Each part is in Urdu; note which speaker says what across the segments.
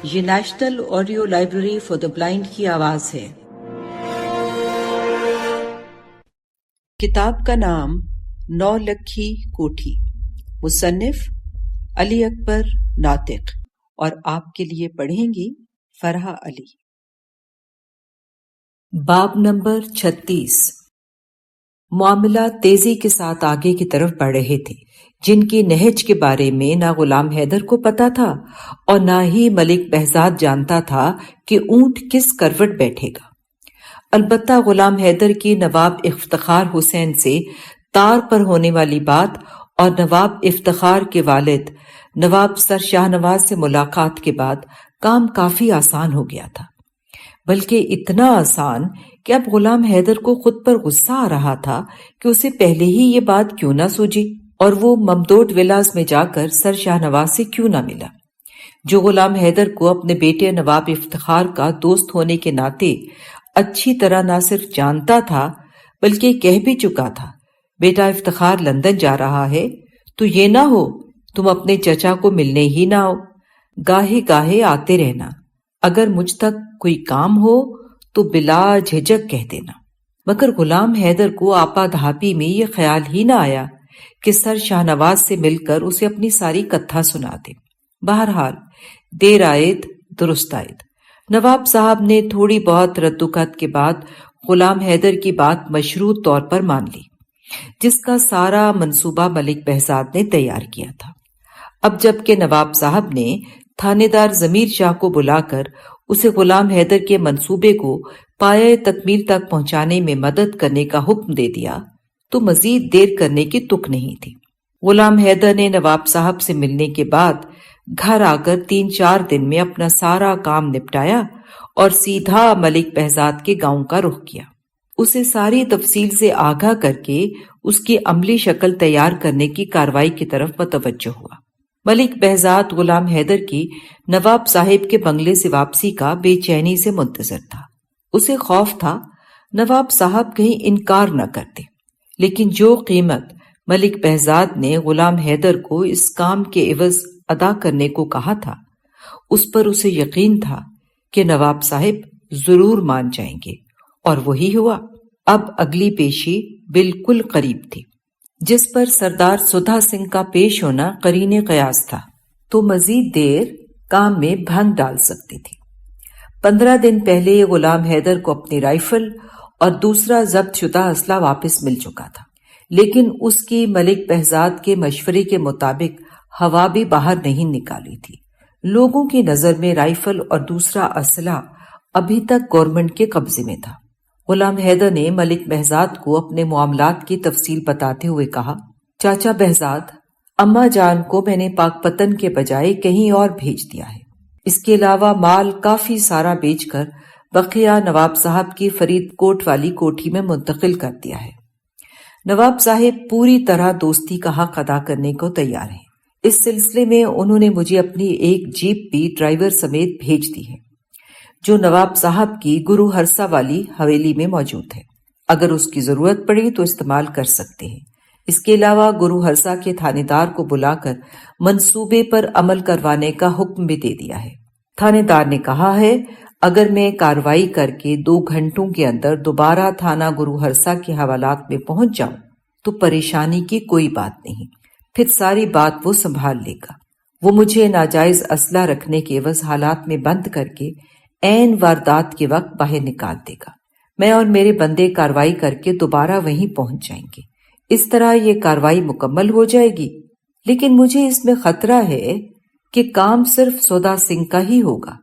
Speaker 1: یہ national audio library for the blind کی آواز ہے۔ کتاب کا نام 9 لکھی کوٹھی، مصنف علی اکبر ناطق، اور آپ کے لیے پڑھیں گی فرحہ علی۔ باب نمبر 36۔ معاملہ تیزی کے ساتھ آگے کی طرف بڑھ رہے تھے، جن کی نہج کے بارے میں نہ غلام حیدر کو پتا تھا اور نہ ہی ملک بہزاد جانتا تھا کہ اونٹ کس کروٹ بیٹھے گا۔ البتہ غلام حیدر کی نواب افتخار حسین سے تار پر ہونے والی بات اور نواب افتخار کے والد نواب سر شاہ نواز سے ملاقات کے بعد کام کافی آسان ہو گیا تھا، بلکہ اتنا آسان کہ اب غلام حیدر کو خود پر غصہ آ رہا تھا کہ اسے پہلے ہی یہ بات کیوں نہ سوجی اور وہ ممدوٹ ولاز میں جا کر سر شاہ نواز سے کیوں نہ ملا، جو غلام حیدر کو اپنے بیٹے نواب افتخار کا دوست ہونے کے ناطے اچھی طرح نہ صرف جانتا تھا بلکہ کہہ بھی چکا تھا، بیٹا افتخار لندن جا رہا ہے تو یہ نہ ہو تم اپنے چچا کو ملنے ہی نہ آؤ، گاہے گاہے آتے رہنا، اگر مجھ تک کوئی کام ہو تو بلا جھجک کہہ دینا۔ مگر غلام حیدر کو آپا دھاپی میں یہ خیال ہی نہ آیا کہ سر شاہ نواز سے مل کر اسے اپنی ساری کتھا سنا دے۔ بہرحال دیر آئید درست آئید، نواب صاحب نے تھوڑی بہت رد و کت کے بعد غلام حیدر کی بات مشروط طور پر مان لی، جس کا سارا منصوبہ ملک بہزاد نے تیار کیا تھا۔ اب جب کہ نواب صاحب نے تھانے دار ضمیر شاہ کو بلا کر اسے غلام حیدر کے منصوبے کو پایہ تکمیل تک پہنچانے میں مدد کرنے کا حکم دے دیا تو مزید دیر کرنے کی تک نہیں تھی۔ غلام حیدر نے نواب صاحب سے ملنے کے بعد گھر آ کر 3-4 دن میں اپنا سارا کام نپٹایا اور سیدھا ملک بہزاد کے گاؤں کا رخ کیا۔ اسے ساری تفصیل سے آگاہ کر کے اس کی عملی شکل تیار کرنے کی کارروائی کی طرف متوجہ ہوا۔ ملک بہزاد غلام حیدر کی نواب صاحب کے بنگلے سے واپسی کا بے چینی سے منتظر تھا۔ اسے خوف تھا نواب صاحب کہیں انکار نہ کرتے، لیکن جو قیمت ملک بہزاد نے غلام حیدر کو اس کام کے عوض ادا کرنے کو کہا تھا، اس پر اسے یقین تھا کہ نواب صاحب ضرور مان جائیں گے، اور وہی ہوا۔ اب اگلی پیشی بالکل قریب تھی، جس پر سردار سدھا سنگھ کا پیش ہونا قرین قیاس تھا، تو مزید دیر کام میں بھنگ ڈال سکتی تھی۔ 15 دن پہلے غلام حیدر کو اپنی رائفل اور دوسرا ضبط شدہ اسلحہ واپس مل چکا تھا، لیکن اس کی ملک بہزاد کے مشورے کے مطابق ہوا بھی باہر نہیں نکالی تھی۔ لوگوں کی نظر میں رائفل اور دوسرا اسلحہ ابھی تک گورنمنٹ کے قبضے میں تھا۔ غلام حیدر نے ملک بہزاد کو اپنے معاملات کی تفصیل بتاتے ہوئے کہا، چاچا بہزاد، اماں جان کو میں نے پاک پتن کے بجائے کہیں اور بھیج دیا ہے۔ اس کے علاوہ مال کافی سارا بیچ کر بقیہ نواب صاحب کی فرید کوٹ والی کوٹھی میں منتقل کر دیا ہے۔ نواب صاحب پوری طرح دوستی کا حق ادا کرنے کو تیار ہیں۔ اس سلسلے میں انہوں نے مجھے اپنی ایک جیپ بھی ڈرائیور سمیت بھیج دی ہے، جو نواب صاحب کی گرو ہرسا والی حویلی میں موجود ہے۔ اگر اس کی ضرورت پڑی تو استعمال کر سکتے ہیں۔ اس کے علاوہ گرو ہرسا کے تھانے دار کو بلا کر منصوبے پر عمل کروانے کا حکم بھی دے دیا ہے۔ تھانے دار نے کہا ہے اگر میں کارروائی کر کے 2 گھنٹوں کے اندر دوبارہ تھانہ گرو ہرسا کے حوالات میں پہنچ جاؤں تو پریشانی کی کوئی بات نہیں، پھر ساری بات وہ سنبھال لے گا۔ وہ مجھے ناجائز اسلحہ رکھنے کے عوض حالات میں بند کر کے عین واردات کے وقت باہر نکال دے گا۔ میں اور میرے بندے کارروائی کر کے دوبارہ وہیں پہنچ جائیں گے۔ اس طرح یہ کارروائی مکمل ہو جائے گی، لیکن مجھے اس میں خطرہ ہے کہ کام صرف سودا سنگھ کا ہی ہوگا،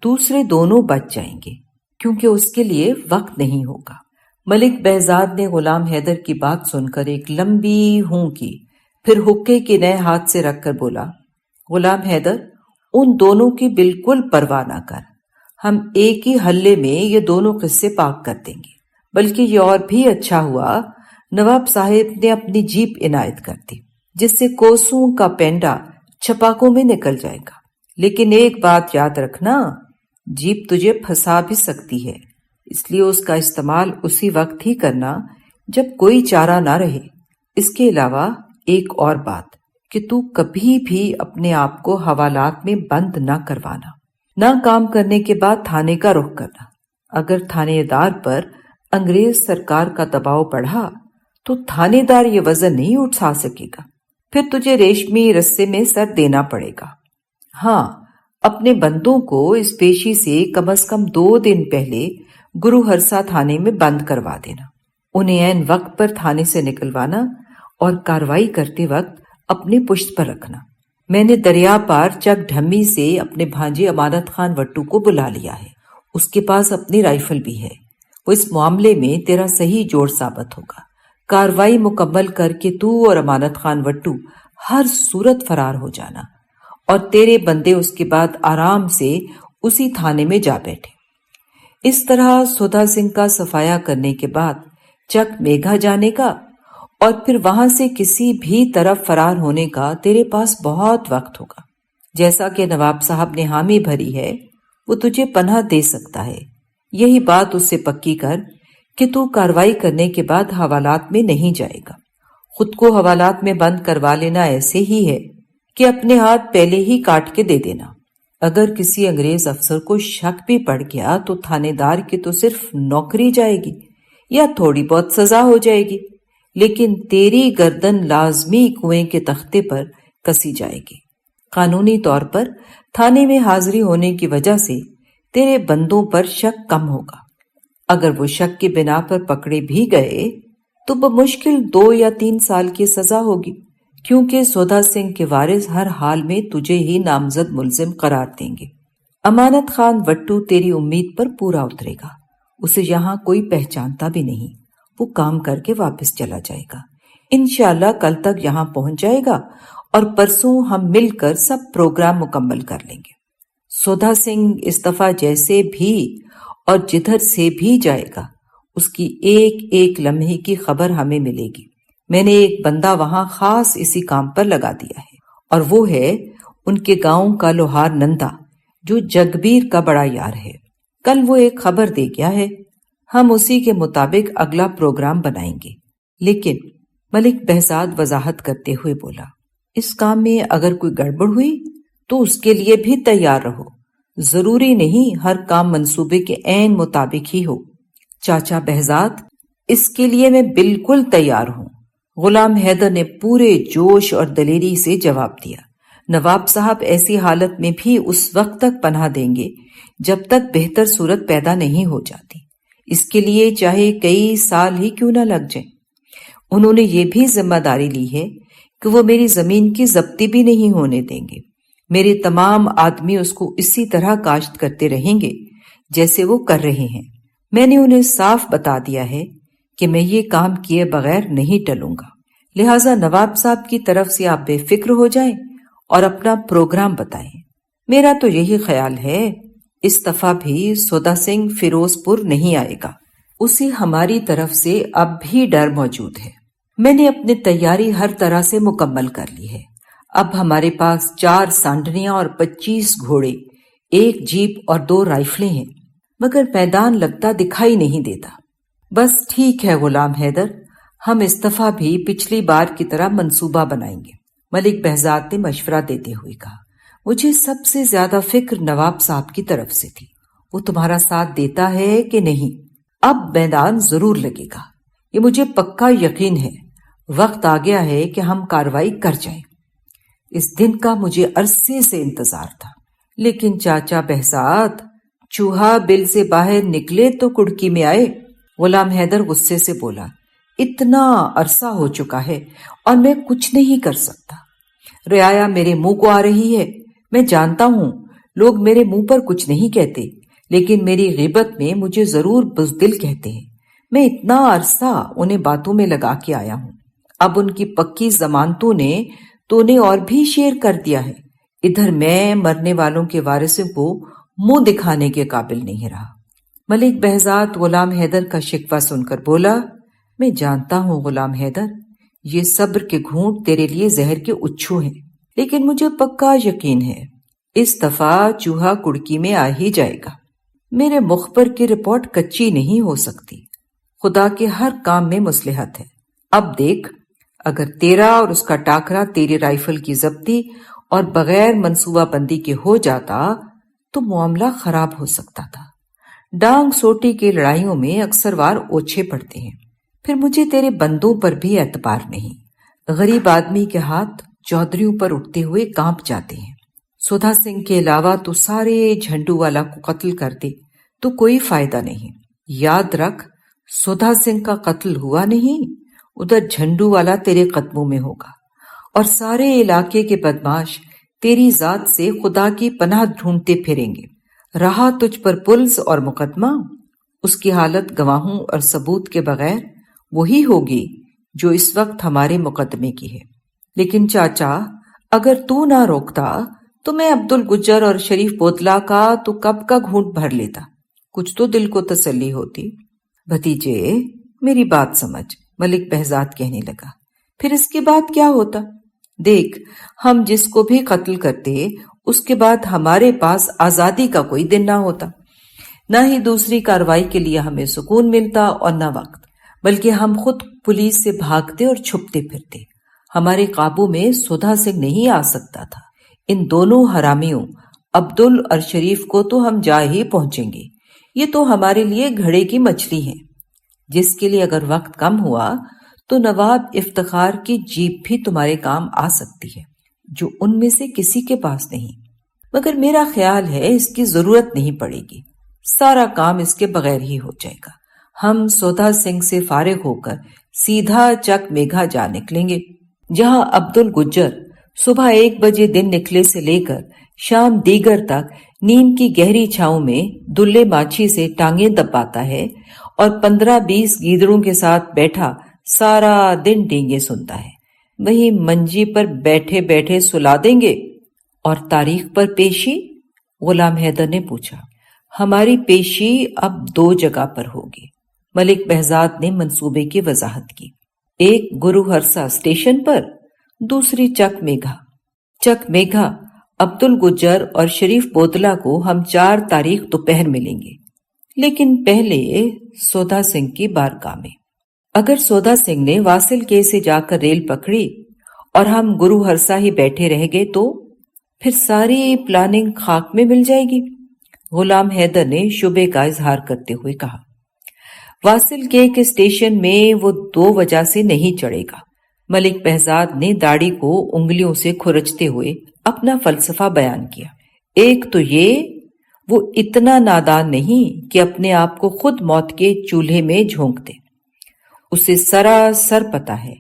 Speaker 1: دوسرے دونوں بچ جائیں گے کیونکہ اس کے لیے وقت نہیں ہوگا۔ ملک بہزاد نے غلام حیدر کی بات سن کر ایک لمبی ہوں کی، پھر حقے کے نئے ہاتھ سے رکھ کر بولا، غلام حیدر، ان دونوں کی بالکل پرواہ نہ کر، ہم ایک ہی حلے میں یہ دونوں قصے پاک کر دیں گے۔ بلکہ یہ اور بھی اچھا ہوا نواب صاحب نے اپنی جیپ عنایت کر دی، جس سے کوسوں کا پینڈا چھپاکوں میں نکل جائے گا۔ لیکن ایک بات یاد رکھنا، جیپ تجھے پھنسا بھی سکتی ہے، اس لیے اس کا استعمال اسی وقت ہی کرنا جب کوئی چارہ نہ رہے۔ اس کے علاوہ ایک اور بات کہ تو کبھی بھی اپنے آپ کو حوالات میں بند نہ کروانا۔ نہ کام کرنے کے بعد تھانے کا رخ کرنا۔ اگر تھانے دار پر انگریز سرکار کا دباؤ بڑھا تو تھانے دار یہ وزن نہیں اٹھا سکے گا، پھر تجھے ریشمی رسے میں سر دینا پڑے گا۔ ہاں، اپنے بندوں کو اس پیشی سے کم از کم 2 دن پہلے گرو ہرسا تھانے میں بند کروا دینا، انہیں عین وقت پر تھانے سے نکلوانا اور کاروائی کرتے وقت اپنے پشت پر رکھنا۔ میں نے دریا پار چک ڈھمی سے اپنے بھانجے امانت خان وٹو کو بلا لیا ہے، اس کے پاس اپنی رائفل بھی ہے، وہ اس معاملے میں تیرا صحیح جوڑ ثابت ہوگا۔ کاروائی مکمل کر کے تو اور امانت خان وٹو ہر صورت فرار ہو جانا، اور تیرے بندے اس کے بعد آرام سے اسی تھانے میں جا بیٹھے۔ اس طرح سودا سنگھ کا صفایا کرنے کے بعد چک میگھا جانے کا اور پھر وہاں سے کسی بھی طرف فرار ہونے کا تیرے پاس بہت وقت ہوگا۔ جیسا کہ نواب صاحب نے حامی بھری ہے، وہ تجھے پناہ دے سکتا ہے۔ یہی بات اس سے پکی کر کہ تو کاروائی کرنے کے بعد حوالات میں نہیں جائے گا۔ خود کو حوالات میں بند کروا لینا ایسے ہی ہے کہ اپنے ہاتھ پہلے ہی کاٹ کے دے دینا۔ اگر کسی انگریز افسر کو شک بھی پڑ گیا تو تھانے دار کی تو صرف نوکری جائے گی یا تھوڑی بہت سزا ہو جائے گی، لیکن تیری گردن لازمی کنویں کے تختے پر کسی جائے گی۔ قانونی طور پر تھانے میں حاضری ہونے کی وجہ سے تیرے بندوں پر شک کم ہوگا۔ اگر وہ شک کی بنا پر پکڑے بھی گئے تو بمشکل 2 یا 3 سال کی سزا ہوگی، کیونکہ سودا سنگھ کے وارث ہر حال میں تجھے ہی نامزد ملزم قرار دیں گے۔ امانت خان وٹو تیری امید پر پورا اترے گا، اسے یہاں کوئی پہچانتا بھی نہیں، وہ کام کر کے واپس چلا جائے گا۔ انشاءاللہ کل تک یہاں پہنچ جائے گا اور پرسوں ہم مل کر سب پروگرام مکمل کر لیں گے۔ سودا سنگھ اس دفعہ جیسے بھی اور جدھر سے بھی جائے گا، اس کی ایک ایک لمحے کی خبر ہمیں ملے گی۔ میں نے ایک بندہ وہاں خاص اسی کام پر لگا دیا ہے، اور وہ ہے ان کے گاؤں کا لوہار نندا، جو جگبیر کا بڑا یار ہے۔ کل وہ ایک خبر دے گیا ہے، ہم اسی کے مطابق اگلا پروگرام بنائیں گے۔ لیکن ملک بہزاد وضاحت کرتے ہوئے بولا، اس کام میں اگر کوئی گڑبڑ ہوئی تو اس کے لیے بھی تیار رہو، ضروری نہیں ہر کام منصوبے کے عین مطابق ہی ہو۔ چاچا بہزاد، اس کے لیے میں بالکل تیار ہوں، غلام حیدر نے پورے جوش اور دلیری سے جواب دیا۔ نواب صاحب ایسی حالت میں بھی اس وقت تک پناہ دیں گے جب تک بہتر صورت پیدا نہیں ہو جاتی، اس کے لیے چاہے کئی سال ہی کیوں نہ لگ جائیں۔ انہوں نے یہ بھی ذمہ داری لی ہے کہ وہ میری زمین کی ضبطی بھی نہیں ہونے دیں گے، میرے تمام آدمی اس کو اسی طرح کاشت کرتے رہیں گے جیسے وہ کر رہے ہیں۔ میں نے انہیں صاف بتا دیا ہے کہ میں یہ کام کیے بغیر نہیں ٹلوں گا، لہٰذا نواب صاحب کی طرف سے آپ بے فکر ہو جائیں اور اپنا پروگرام بتائیں۔ میرا تو یہی خیال ہے اس دفعہ بھی سودا سنگھ فیروز پور نہیں آئے گا، اسے ہماری طرف سے اب بھی ڈر موجود ہے۔ میں نے اپنی تیاری ہر طرح سے مکمل کر لی ہے، اب ہمارے پاس 4 سانڈنیاں اور 25 گھوڑے، 1 جیپ اور 2 رائفلیں ہیں، مگر میدان لگتا دکھائی نہیں دیتا۔ بس ٹھیک ہے غلام حیدر، ہم اس دفعہ بھی پچھلی بار کی طرح منصوبہ بنائیں گے، ملک بہزاد نے مشورہ دیتے ہوئے کہا۔ مجھے سب سے زیادہ فکر نواب صاحب کی طرف سے تھی، وہ تمہارا ساتھ دیتا ہے کہ نہیں؟ اب میدان ضرور لگے گا، یہ مجھے پکا یقین ہے۔ وقت آ گیا ہے کہ ہم کاروائی کر جائیں۔ اس دن کا مجھے عرصے سے انتظار تھا، لیکن چاچا بہزاد، چوہا بل سے باہر نکلے تو کڑکی میں آئے، غلام حیدر غصے سے بولا۔ اتنا عرصہ ہو چکا ہے اور میں کچھ نہیں کر سکتا، رعایا میرے منہ کو آ رہی ہے، میں جانتا ہوں لوگ میرے منہ پر کچھ نہیں کہتے، لیکن میری غیبت میں مجھے ضرور بزدل کہتے ہیں۔ میں اتنا عرصہ انہیں باتوں میں لگا کے آیا ہوں، اب ان کی پکی ضمانتوں نے تو انہیں اور بھی شیر کر دیا ہے، ادھر میں مرنے والوں کے وارثوں کو منہ دکھانے کے قابل نہیں رہا۔ ملک بہزاد غلام حیدر کا شکوہ سن کر بولا، میں جانتا ہوں غلام حیدر، یہ صبر کے گھونٹ تیرے لیے زہر کے اچھو ہیں، لیکن مجھے پکا یقین ہے اس دفعہ چوہا کڑکی میں آ ہی جائے گا۔ میرے مخبر کی رپورٹ کچی نہیں ہو سکتی، خدا کے ہر کام میں مصلحت ہے۔ اب دیکھ، اگر تیرا اور اس کا ٹاکرا تیری رائفل کی ضبطی اور بغیر منصوبہ بندی کے ہو جاتا تو معاملہ خراب ہو سکتا تھا۔ ڈانگ سوٹی کی لڑائیوں میں اکثر وار اوچھے پڑتے ہیں، پھر مجھے تیرے بندوں پر بھی اعتبار نہیں۔ غریب آدمی کے ہاتھ چودھریوں پر اٹھتے ہوئے کانپ جاتے ہیں۔ سودھا سنگھ کے علاوہ تو سارے جھنڈو والا کو قتل کر دے تو کوئی فائدہ نہیں۔ یاد رکھ، سودھا سنگھ کا قتل ہوا نہیں، ادھر جھنڈو والا تیرے قدموں میں ہوگا، اور سارے علاقے کے بدماش تیری ذات سے خدا کی پناہ ڈھونڈتے پھریں گے۔ رہا تجھ پر پلس اور مقدمہ، اس کی حالت گواہوں اور ثبوت کے بغیر وہی ہوگی جو اس وقت ہمارے مقدمے کی ہے۔ لیکن چاچا، اگر تو نہ روکتا تو میں عبد الگجر اور شریف بوتلا کا تو کب کا گھونٹ بھر لیتا، کچھ تو دل کو تسلی ہوتی۔ بھتیجے، میری بات سمجھ، ملک بہزاد کہنے لگا۔ پھر اس کے بعد کیا ہوتا؟ دیکھ، ہم جس کو بھی قتل کرتے اس کے بعد ہمارے پاس آزادی کا کوئی دن نہ ہوتا، نہ ہی دوسری کارروائی کے لیے ہمیں سکون ملتا اور نہ وقت، بلکہ ہم خود پولیس سے بھاگتے اور چھپتے پھرتے۔ ہمارے قابو میں سودھا سنگھ نہیں آ سکتا تھا۔ ان دونوں حرامیوں عبدل اور شریف کو تو ہم جا ہی پہنچیں گے، یہ تو ہمارے لیے گھڑے کی مچھلی ہیں، جس کے لیے اگر وقت کم ہوا تو نواب افتخار کی جیپ بھی تمہارے کام آ سکتی ہے، جو ان میں سے کسی کے پاس نہیں، مگر میرا خیال ہے اس کی ضرورت نہیں پڑے گی، سارا کام اس کے بغیر ہی ہو جائے گا۔ ہم سودھا سنگھ سے فارغ ہو کر سیدھا چک میگھا جا نکلیں گے، جہاں عبد الگجر صبح 1 بجے دن نکلے سے لے کر شام دیگر تک نیم کی گہری چھاؤں میں دلے ماچھی سے ٹانگیں دباتا ہے اور 15-20 گیدڑوں کے ساتھ بیٹھا سارا دن ڈینگے سنتا ہے، وہی منجی پر بیٹھے بیٹھے سلا دیں گے۔ اور تاریخ پر پیشی؟ غلام حیدر نے پوچھا۔ ہماری پیشی اب 2 جگہ پر ہوگی، ملک بہزاد نے منصوبے کی وضاحت کی۔ ایک گرو ہرسا اسٹیشن پر، دوسری چک میگھا۔ چک میگھا عبد الگجر اور شریف بوتلا کو ہم 4 تاریخ دوپہر ملیں گے، لیکن پہلے سودھا سنگھ کی بارگاہ میں۔ اگر سودھا سنگھ نے واصل کے سے جا کر ریل پکڑی اور ہم گرو ہرسا ہی بیٹھے رہ گئے تو پھر ساری پلاننگ خاک میں مل جائے گی، غلام حیدر نے شبے کا اظہار کرتے ہوئے کہا۔ واصل کے اسٹیشن میں وہ 2 وجہ سے نہیں چڑھے گا۔ ملک بہزاد نے داڑھی کو انگلیوں سے کھرچتے ہوئے اپنا فلسفہ بیان کیا۔ ایک تو یہ، وہ اتنا نادان نہیں کہ اپنے آپ کو خود موت کے چولہے میں جھونک دے، اسے سراسر پتہ ہے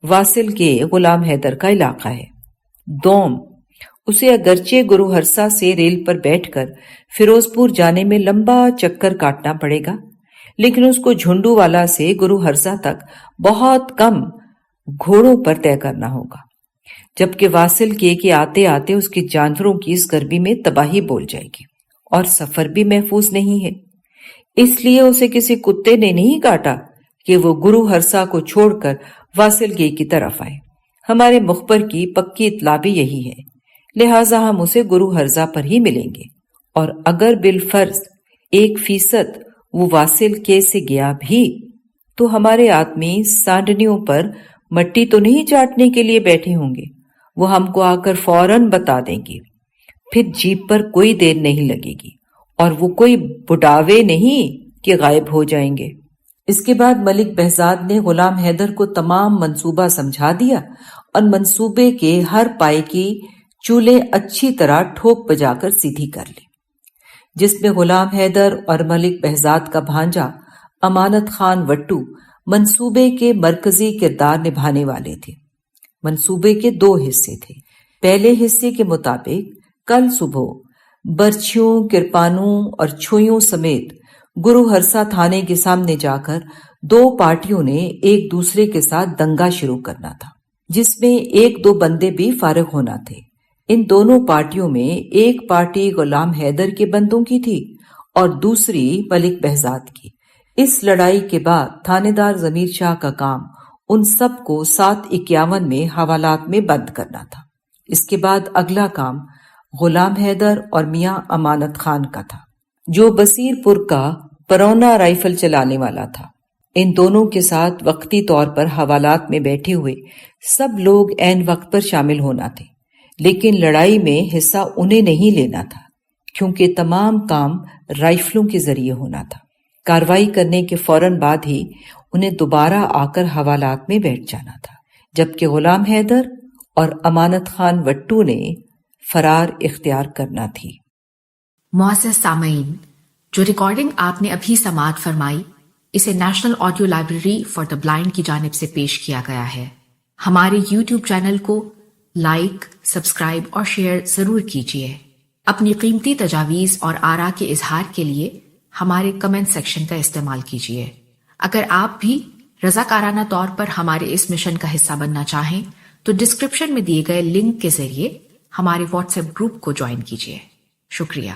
Speaker 1: واصل کے غلام حیدر کا علاقہ ہے۔ دوم، اسے اگرچہ گرو ہرسا سے ریل پر بیٹھ کر فیروز پور جانے میں لمبا چکر کاٹنا پڑے گا، لیکن اس کو جھنڈو والا سے گرو ہرسا تک بہت کم گھوڑوں پر طے کرنا ہوگا، جبکہ واصل کے آتے آتے اس کے جانوروں کی اس گرمی میں تباہی بول جائے گی، اور سفر بھی محفوظ نہیں ہے۔ اس لیے اسے کسی کتے نے نہیں کاٹا کہ وہ گرو ہرسا کو چھوڑ کر واصل کی طرف آئے۔ ہمارے مخبر کی پکی اطلاع بھی یہی ہے، لہٰذا ہم اسے گرو ہرسا پر ہی ملیں گے، اور اگر بالفرض 1% وہ واصل کے سے گیا بھی تو ہمارے آدمی سانڈنیوں پر مٹی تو نہیں چاٹنے کے لیے بیٹھے ہوں گے، وہ ہم کو آ کر فوراً بتا دیں گے، پھر جیپ پر کوئی دیر نہیں لگے گی، اور وہ کوئی بڑھاوے نہیں کہ غائب ہو جائیں گے۔ اس کے بعد ملک بہزاد نے غلام حیدر کو تمام منصوبہ سمجھا دیا اور منصوبے کے ہر پائے کی چولے اچھی طرح ٹھوک بجا کر سیدھی کر لی، جس میں غلام حیدر اور ملک بہزاد کا بھانجا امانت خان وٹو منصوبے کے مرکزی کردار نبھانے والے تھے۔ منصوبے کے 2 حصے تھے۔ پہلے حصے کے مطابق کل صبح برچھیوں، کرپانوں اور چھوئیوں سمیت گرو ہرسا تھانے کے سامنے جا کر 2 پارٹیوں نے ایک دوسرے کے ساتھ دنگا شروع کرنا تھا، جس میں 1-2 بندے بھی فارغ ہونا تھے۔ ان دونوں پارٹیوں میں ایک پارٹی غلام حیدر کے بندوں کی تھی اور دوسری ملک بہزاد کی۔ اس لڑائی کے بعد تھانے دار ضمیر شاہ کا کام ان سب کو 751 میں حوالات میں بند کرنا تھا۔ اس کے بعد اگلا کام غلام حیدر اور میاں امانت خان کا تھا، جو بصیر پور کا پرونا رائفل چلانے والا تھا۔ ان دونوں کے ساتھ وقتی طور پر حوالات میں بیٹھے ہوئے سب لوگ عین وقت پر شامل ہونا تھے، لیکن لڑائی میں حصہ انہیں نہیں لینا تھا، کیونکہ تمام کام رائفلوں کے ذریعے ہونا تھا۔ کارروائی کرنے کے فوراً بعد ہی انہیں دوبارہ آ کر حوالات میں بیٹھ جانا تھا، جبکہ غلام حیدر اور امانت خان وٹو نے فرار اختیار کرنا تھی۔
Speaker 2: معزز سامعین، جو ریکارڈنگ آپ نے ابھی سماعت فرمائی، اسے national audio library for the blind کی جانب سے پیش کیا گیا ہے۔ ہمارے یوٹیوب چینل کو لائک، سبسکرائب اور شیئر ضرور کیجیے۔ اپنی قیمتی تجاویز اور آراء کے اظہار کے لیے ہمارے کمنٹ سیکشن کا استعمال کیجیے۔ اگر آپ بھی رضاکارانہ طور پر ہمارے اس مشن کا حصہ بننا چاہیں تو ڈسکرپشن میں دیے گئے لنک کے ذریعے ہمارے واٹس ایپ گروپ کو جوائن کیجیے۔ شکریہ۔